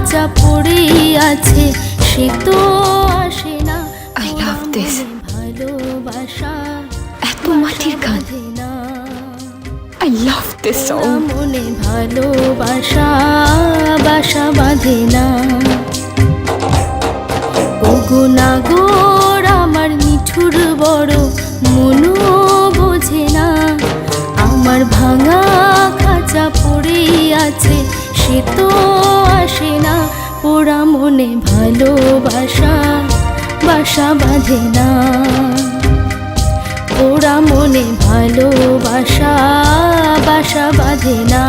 খাঁচা পড়েই আছে, সে তো আসে না। I love this. ভালোবাসা এত মাটির গান। না I love this song. মনে ভালোবাসা বাসা বাঁধে না। ওগো নাগর আমার নিঠুর বড়, মনও বোঝে না। আমার ভাঙা খাঁচা পড়েই আছে, সে তো আসে না। পোড়া মনে ভালোবাসা বাসা বাঁধে না। পোড়া মনে ভালোবাসা বাসা বাঁধে না।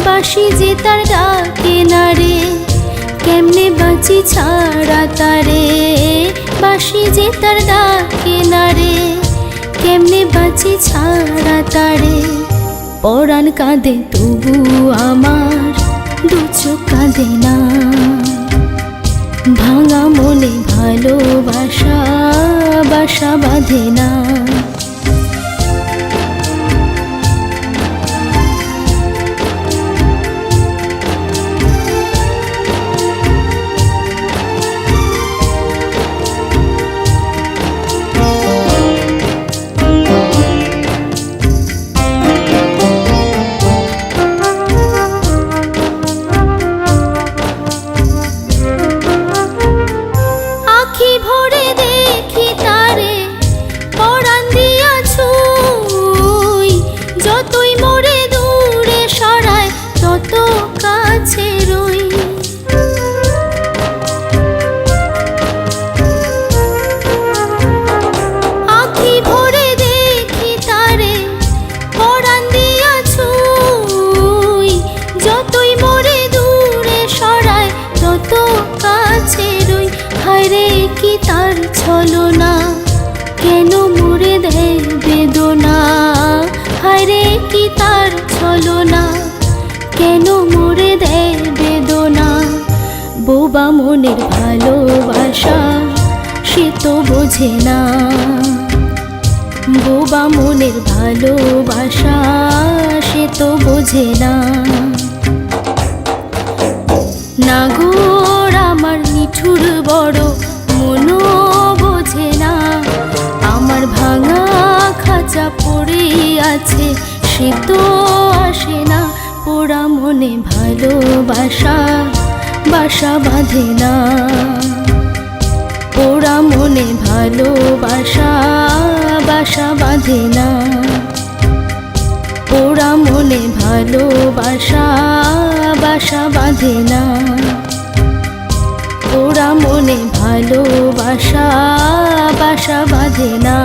বাঁশি যে তার ডাকে না রে, কেমনে বাঁচি ছাড়া তারে। বাঁশি যে তার ডাকে না রে, কেমনে বাঁচি ছাড়া তারে। পরাণ কাঁদে তবু আমার দু চোখ কাঁদে না। ভাঙা মনে ভালোবাসা বাসা বাঁধে না। কি তার ছলনা, কেন মুড়ে দেয় বেদনা। হায়রে কি তার ছলনা, কেন মুড়ে দেয় বেদনা। বোবা মনের ভালোবাসা সে তো বোঝে না। বোবা মনের ভালোবাসা সে তো বোঝে না। নাগর আমার নিঠুর বড়, মনও বোঝে না। আমার ভাঙা খাঁচা পড়েই আছে, সে তো আসে না। পোড়া মনে ভালোবাসা বাসা বাঁধে না। পোড়া মনে ভালোবাসা বাসা বাঁধে না। পোড়া মনে ভালোবাসা বাসা বাঁধে না। পোড়া মনে ভালোবাসা বাসা বাঁধে না।